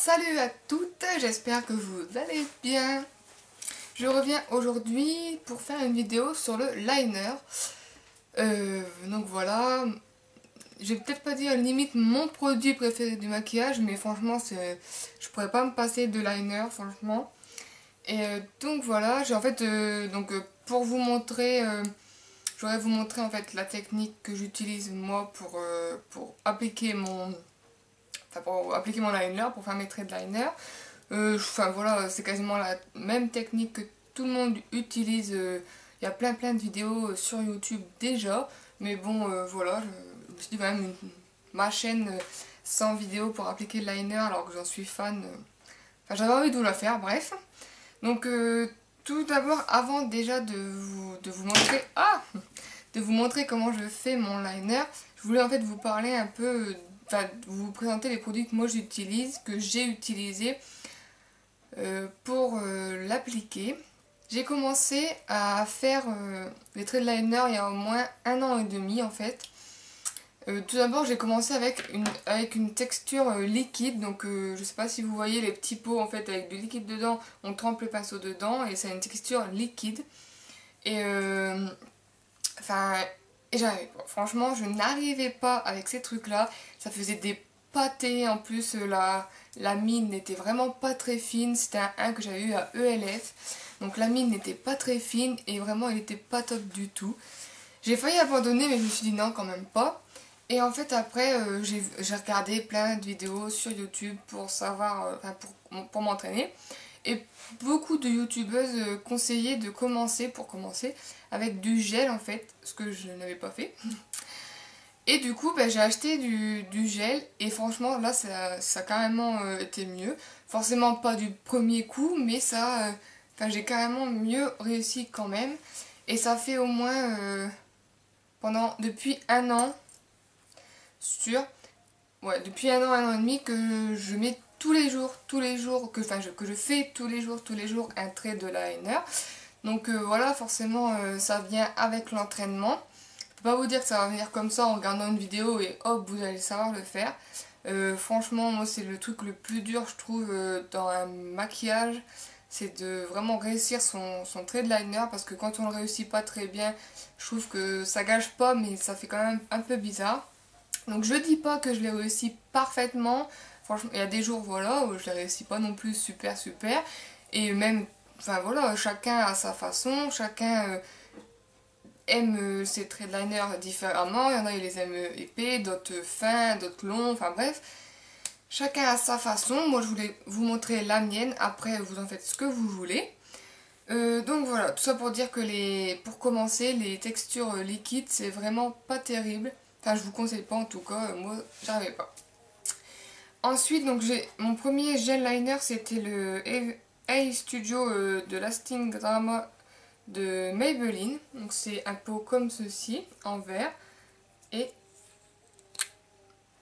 Salut à toutes, j'espère que vous allez bien. Je reviens aujourd'hui pour faire une vidéo sur le liner. Donc voilà, je vais peut-être pas dire limite mon produit préféré du maquillage, mais franchement je pourrais pas me passer de liner franchement. Et donc voilà, j'ai en fait pour vous montrer, je voudrais vous montrer en fait la technique que j'utilise moi pour appliquer pour appliquer mon liner, pour faire mes traits de liner. Enfin voilà, c'est quasiment la même technique que tout le monde utilise. Il y a plein de vidéos sur YouTube déjà. Mais bon, voilà, je me suis dit quand même ma chaîne sans vidéo pour appliquer le liner alors que j'en suis fan. Enfin, j'avais envie de vous la faire, bref. Donc tout d'abord, avant déjà de vous montrer... de vous montrer comment je fais mon liner, je voulais en fait vous parler un peu... Enfin, vous présenter les produits que moi j'utilise, que j'ai utilisés pour l'appliquer. J'ai commencé à faire les traits de liner il y a au moins 1 an et demi en fait. Tout d'abord j'ai commencé avec une texture liquide, donc je sais pas si vous voyez les petits pots en fait avec du liquide dedans, on trempe le pinceau dedans et ça a une texture liquide. Et enfin, franchement je n'arrivais pas avec ces trucs là, ça faisait des pâtés en plus, la mine n'était vraiment pas très fine, c'était un que j'avais eu à ELF, donc la mine n'était pas très fine et vraiment elle n'était pas top du tout. J'ai failli abandonner mais je me suis dit non quand même pas. Et en fait après j'ai regardé plein de vidéos sur YouTube pour savoir, pour m'entraîner. Et beaucoup de youtubeuses conseillaient de commencer, avec du gel en fait, ce que je n'avais pas fait. Et du coup j'ai acheté du gel et franchement là ça a carrément été mieux. Forcément pas du premier coup mais ça, j'ai carrément mieux réussi quand même. Et ça fait au moins depuis 1 an, depuis 1 an et demi que je mets tous les jours, que je fais tous les jours un trait de liner. Donc voilà, forcément ça vient avec l'entraînement. Je peux pas vous dire que ça va venir comme ça en regardant une vidéo et hop vous allez savoir le faire. Franchement moi c'est le truc le plus dur je trouve dans un maquillage. C'est de vraiment réussir son trait de liner parce que quand on le réussit pas très bien, je trouve que ça gâche pas mais ça fait quand même un peu bizarre. Donc je dis pas que je l'ai réussi parfaitement, franchement il y a des jours voilà où je l'ai réussi pas non plus super et même, enfin voilà, chacun a sa façon, chacun aime ses traits de liner différemment, il y en a ils les aiment épais, d'autres fins, d'autres longs, enfin bref. Chacun a sa façon, moi je voulais vous montrer la mienne, après vous en faites ce que vous voulez. Donc voilà, tout ça pour dire que pour commencer, les textures liquides c'est vraiment pas terrible. Enfin je vous conseille pas en tout cas, moi j'arrivais pas. Ensuite donc mon premier gel liner c'était le A-Studio de Lasting Drama de Maybelline. Donc c'est un pot comme ceci, en verre. Et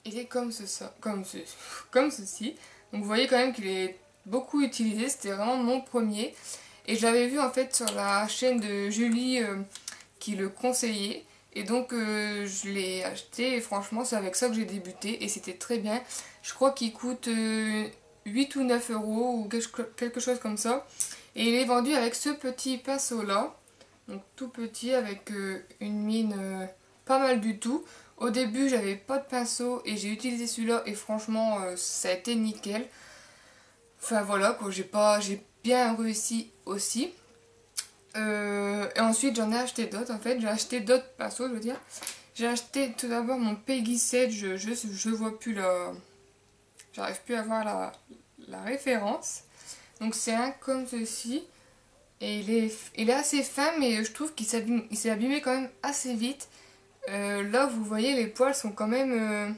il est comme ceci. Donc vous voyez quand même qu'il est beaucoup utilisé, c'était vraiment mon premier. Et je l'avais vu en fait sur la chaîne de Julie qui le conseillait. Et donc je l'ai acheté et franchement c'est avec ça que j'ai débuté et c'était très bien. Je crois qu'il coûte 8 ou 9 euros ou quelque chose comme ça. Et il est vendu avec ce petit pinceau là. Donc tout petit avec une mine pas mal du tout. Au début j'avais pas de pinceau et j'ai utilisé celui-là et franchement ça a été nickel. Enfin voilà quoi, j'ai bien réussi aussi. Et ensuite j'en ai acheté d'autres en fait, j'ai acheté d'autres pinceaux je veux dire. J'ai acheté tout d'abord mon Peggy 7, je vois plus j'arrive plus à voir la référence. Donc c'est un comme ceci. Et il est assez fin mais je trouve qu'il s'est abîmé quand même assez vite. Là vous voyez les poils sont quand même...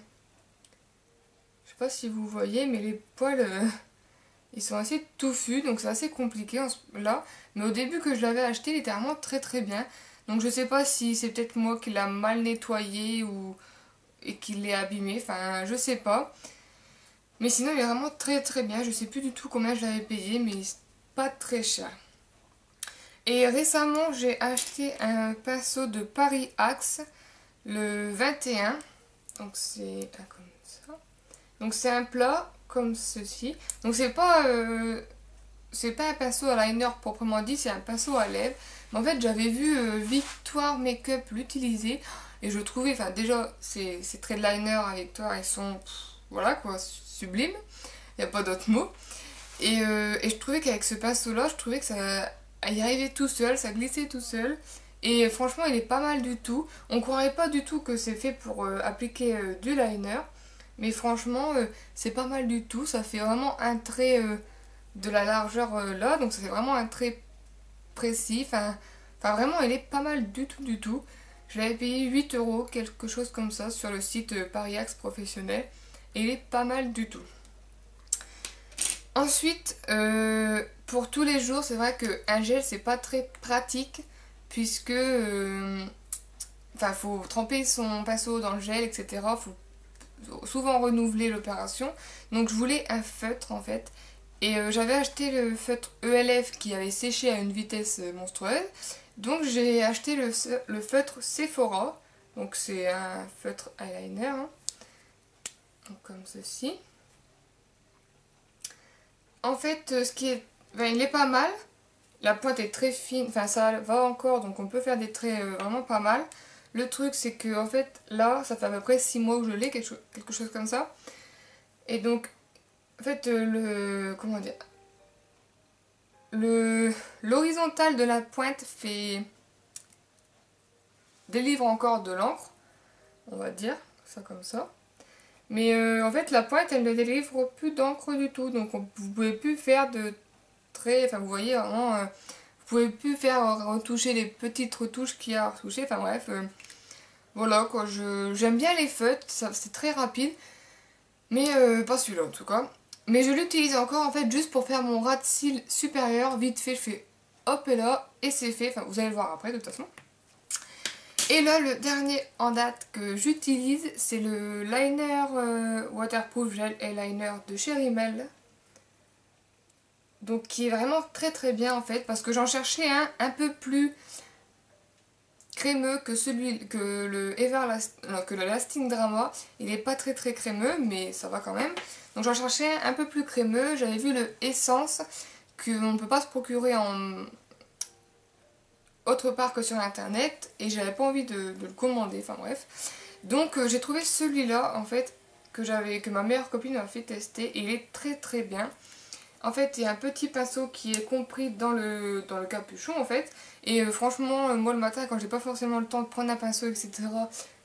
je sais pas si vous voyez mais les poils... ils sont assez touffus, donc c'est assez compliqué là. Mais au début que je l'avais acheté, il était vraiment très bien. Donc je sais pas si c'est peut-être moi qui l'a mal nettoyé et qui l'ai abîmé, enfin je sais pas. Mais sinon il est vraiment très bien, je sais plus du tout combien je l'avais payé, mais c'est pas très cher. Et récemment j'ai acheté un pinceau de Paris Axe, le 21. Donc c'est comme ça. Donc c'est un plat comme ceci. Donc c'est pas un pinceau à liner proprement dit, c'est un pinceau à lèvres. Mais en fait j'avais vu Victoire Makeup l'utiliser et je trouvais, enfin déjà ces traits de liner à Victoire ils sont, voilà quoi, sublimes. Il n'y a pas d'autre mot. Et je trouvais qu'avec ce pinceau là, je trouvais que ça y arrivait tout seul, ça glissait tout seul. Et franchement il est pas mal du tout. On croirait pas du tout que c'est fait pour appliquer du liner. Mais franchement c'est pas mal du tout. Ça fait vraiment un trait de la largeur là. Donc ça fait vraiment un trait précis. Enfin vraiment il est pas mal du tout. Je l'avais payé 8 €, quelque chose comme ça, sur le site Paris Axe Professionnel. Et il est pas mal du tout. Ensuite, pour tous les jours, c'est vrai qu'un gel c'est pas très pratique puisque faut tremper son pinceau dans le gel, etc. Faut souvent renouveler l'opération. Donc je voulais un feutre en fait. Et j'avais acheté le feutre ELF qui avait séché à une vitesse monstrueuse. Donc j'ai acheté le feutre Sephora. Donc c'est un feutre eyeliner. Hein. Donc, comme ceci. En fait, il est pas mal. La pointe est très fine, enfin ça va encore, donc on peut faire des traits vraiment pas mal. Le truc c'est que en fait là, ça fait à peu près 6 mois que je l'ai, quelque chose comme ça. Et donc, en fait, comment dire, l'horizontale de la pointe délivre encore de l'encre, on va dire, ça comme ça. Mais en fait la pointe elle ne délivre plus d'encre du tout, donc vous pouvez plus faire de traits, enfin vous voyez vraiment, vous pouvez plus faire retoucher les petites retouches qu'il y a à retoucher, enfin bref, voilà quoi, j'aime bien les feutres, c'est très rapide, mais pas celui-là en tout cas. Mais je l'utilise encore en fait juste pour faire mon ras de cils supérieur, vite fait, je fais hop et là, et c'est fait, enfin vous allez le voir après de toute façon. Et là, le dernier en date que j'utilise, c'est le liner waterproof gel eyeliner de chez Rimmel. Donc qui est vraiment très bien en fait, parce que j'en cherchais un peu plus crémeux que le Lasting Drama. Il n'est pas très crémeux, mais ça va quand même. Donc j'en cherchais un peu plus crémeux. J'avais vu le Essence, qu'on ne peut pas se procurer autre part que sur internet, et j'avais pas envie de le commander, enfin bref. Donc j'ai trouvé celui-là en fait que ma meilleure copine m'a fait tester, et il est très bien. En fait il y a un petit pinceau qui est compris dans le capuchon en fait, et franchement moi le matin quand j'ai pas forcément le temps de prendre un pinceau etc,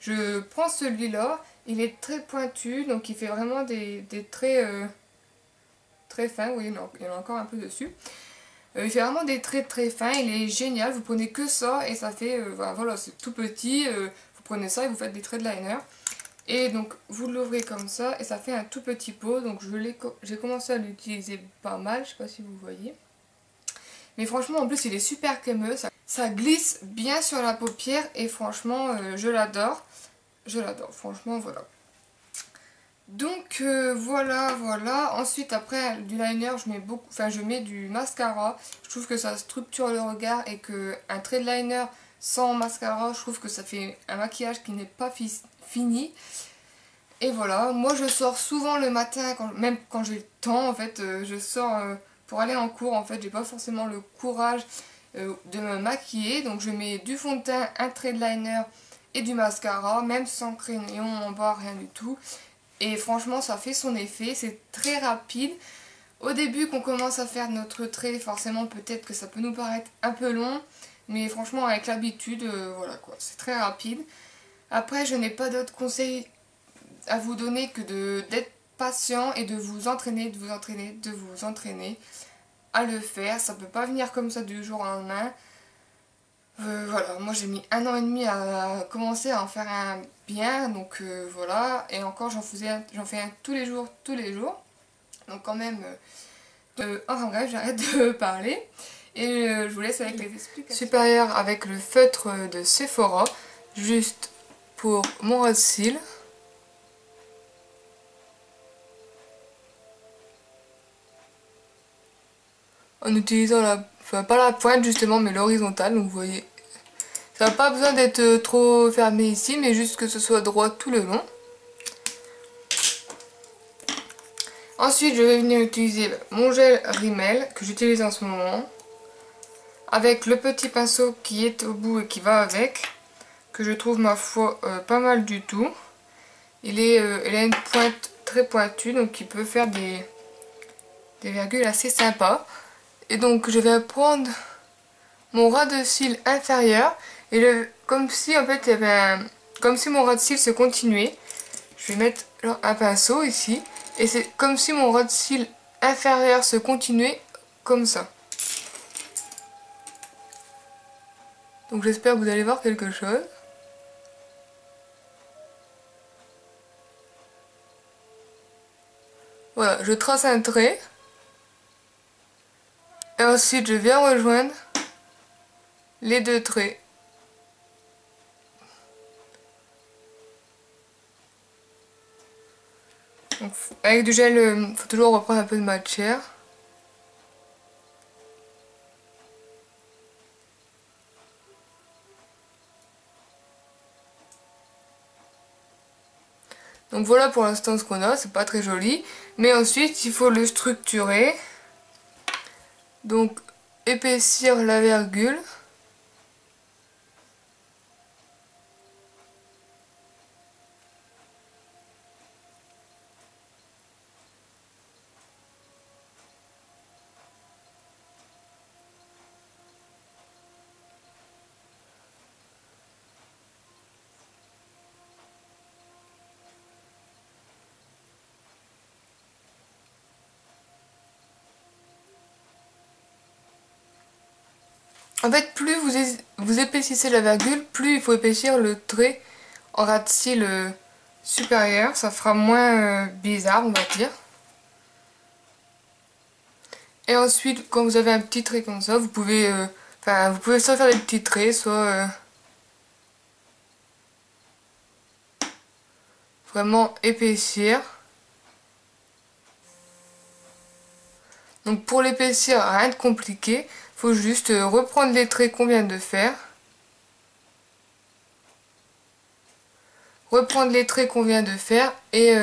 je prends celui-là. Il est très pointu, donc il fait vraiment des traits très fins. Oui, il y en a encore un peu dessus. Il fait vraiment des traits très fins, il est génial, vous prenez que ça et ça fait, voilà, c'est tout petit, vous prenez ça et vous faites des traits de liner. Et donc vous l'ouvrez comme ça et ça fait un tout petit pot, donc j'ai commencé à l'utiliser pas mal, je sais pas si vous voyez. Mais franchement en plus il est super crémeux, ça glisse bien sur la paupière et franchement je l'adore, franchement voilà. Donc voilà. Ensuite après du liner je mets du mascara. Je trouve que ça structure le regard et que un trait de liner sans mascara, je trouve que ça fait un maquillage qui n'est pas fini. Et voilà, moi je sors souvent le matin, même quand j'ai le temps en fait, je sors pour aller en cours en fait, j'ai pas forcément le courage de me maquiller. Donc je mets du fond de teint, un trait de liner et du mascara, même sans crayon en bas, rien du tout. Et franchement ça fait son effet, c'est très rapide. Au début qu'on commence à faire notre trait, forcément peut-être que ça peut nous paraître un peu long. Mais franchement avec l'habitude, voilà quoi, c'est très rapide. Après je n'ai pas d'autres conseils à vous donner que d'être patient et de vous entraîner, à le faire. Ça peut pas venir comme ça du jour au lendemain. Voilà, moi j'ai mis 1 an et demi à commencer à en faire un bien, donc voilà, et encore j'en fais un tous les jours, donc quand même, enfin bref, j'arrête de parler, et je vous laisse avec les explications. Supérieur avec le feutre de Sephora, juste pour mon ras de cils. En utilisant pas la pointe justement, mais l'horizontale, donc vous voyez. Ça n'a pas besoin d'être trop fermé ici, mais juste que ce soit droit tout le long. Ensuite, je vais venir utiliser mon gel Rimmel que j'utilise en ce moment. Avec le petit pinceau qui est au bout et qui va avec. Que je trouve ma foi pas mal du tout. Il a une pointe très pointue, donc il peut faire des virgules assez sympas. Et donc je vais prendre mon ras de cils inférieur et comme si en fait il y avait comme si mon ras de cils se continuait. Je vais mettre genre, un pinceau ici et c'est comme si mon ras de cils inférieur se continuait comme ça. Donc j'espère que vous allez voir quelque chose. Voilà, je trace un trait. Et ensuite je viens rejoindre les deux traits. Donc, avec du gel, il faut toujours reprendre un peu de matière. Donc voilà pour l'instant ce qu'on a, c'est pas très joli. Mais ensuite il faut le structurer. Donc épaissir la virgule. En fait, plus vous épaississez la virgule, plus il faut épaissir le trait en ras de cils supérieur. Ça fera moins bizarre, on va dire. Et ensuite, quand vous avez un petit trait comme ça, vous pouvez soit faire des petits traits, soit vraiment épaissir. Donc pour l'épaissir, rien de compliqué. Faut juste reprendre les traits qu'on vient de faire. Reprendre les traits qu'on vient de faire et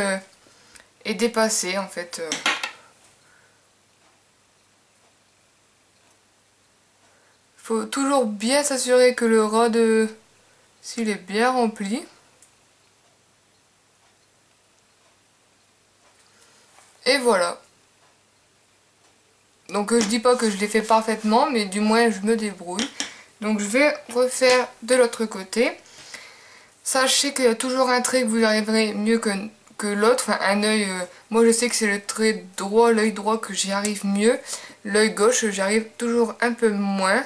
dépasser en fait. Faut toujours bien s'assurer que le ras de cils est bien rempli. Et voilà. Donc je dis pas que je l'ai fait parfaitement, mais du moins je me débrouille. Donc je vais refaire de l'autre côté. Sachez qu'il y a toujours un trait que vous arriverez mieux que l'autre, enfin un œil, moi je sais que c'est le trait droit, l'œil droit que j'y arrive mieux. L'œil gauche j'y arrive toujours un peu moins.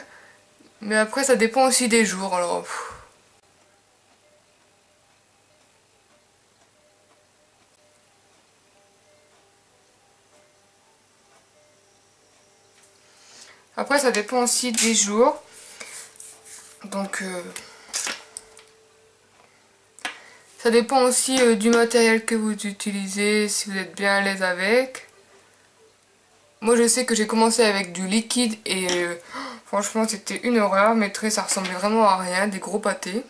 Mais après ça dépend aussi des jours, alors... Après ça dépend aussi des jours. Donc ça dépend aussi du matériel que vous utilisez, si vous êtes bien à l'aise avec. Moi je sais que j'ai commencé avec du liquide et franchement c'était une horreur. Mes traits ça ressemblait vraiment à rien, des gros pâtés.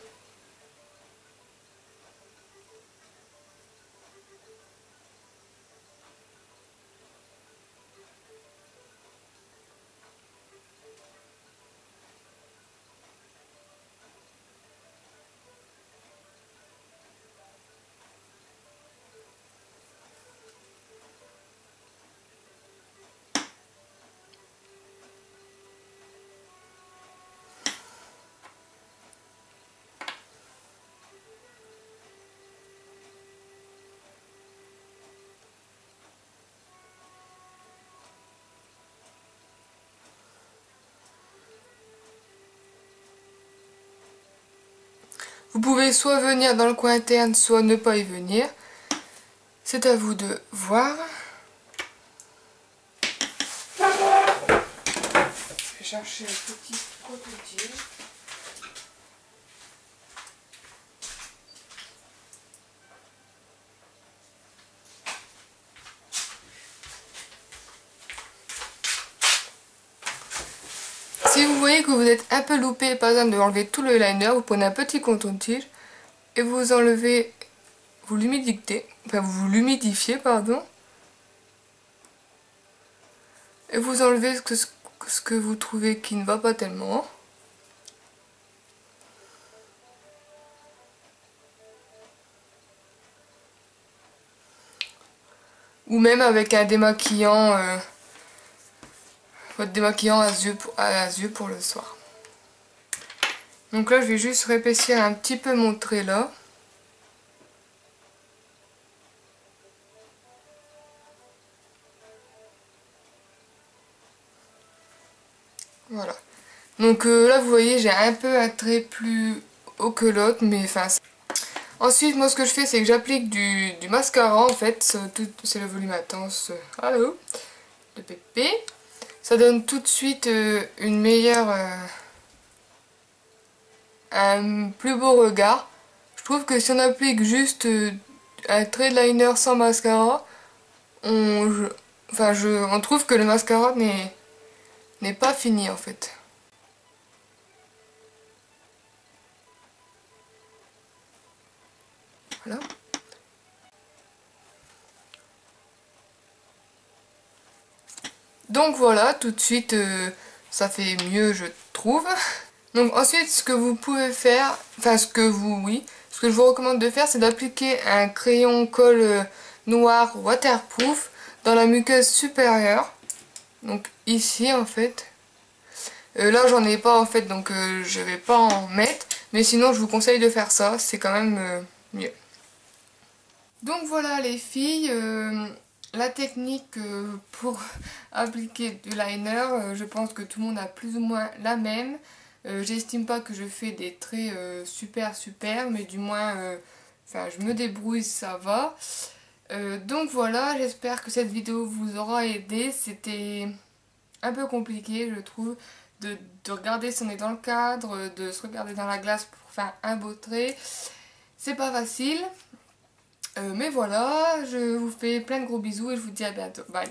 Vous pouvez soit venir dans le coin interne, soit ne pas y venir. C'est à vous de voir. Je vais chercher un petit coton-tige. Si vous voyez que vous êtes un peu loupé, par exemple de enlever tout le liner, vous prenez un petit coton-tige et vous enlevez, vous l'humidifiez, pardon. et vous enlevez ce que vous trouvez qui ne va pas tellement. Ou même avec un démaquillant, votre démaquillant à yeux pour le soir. Donc là je vais juste réépaissir un petit peu mon trait là. Voilà. Donc là vous voyez j'ai un peu un trait plus haut que l'autre, mais enfin... Ensuite moi ce que je fais c'est que j'applique du mascara en fait, c'est le volume intense, allô, de PP. Ça donne tout de suite une meilleure... un plus beau regard. Je trouve que si on applique juste un trait de liner sans mascara, on trouve que le mascara n'est pas fini en fait. Voilà. Donc voilà, tout de suite ça fait mieux je trouve. Donc ensuite ce que vous pouvez faire, enfin ce que je vous recommande de faire c'est d'appliquer un crayon colle noir waterproof dans la muqueuse supérieure. Donc ici en fait. Là j'en ai pas en fait donc je vais pas en mettre. Mais sinon je vous conseille de faire ça, c'est quand même mieux. Donc voilà les filles, la technique pour appliquer du liner, je pense que tout le monde a plus ou moins la même. J'estime pas que je fais des traits super, mais du moins je me débrouille, ça va. Donc voilà, j'espère que cette vidéo vous aura aidé. C'était un peu compliqué je trouve de regarder si on est dans le cadre, de se regarder dans la glace pour faire un beau trait. C'est pas facile. Mais voilà, je vous fais plein de gros bisous et je vous dis à bientôt. Bye!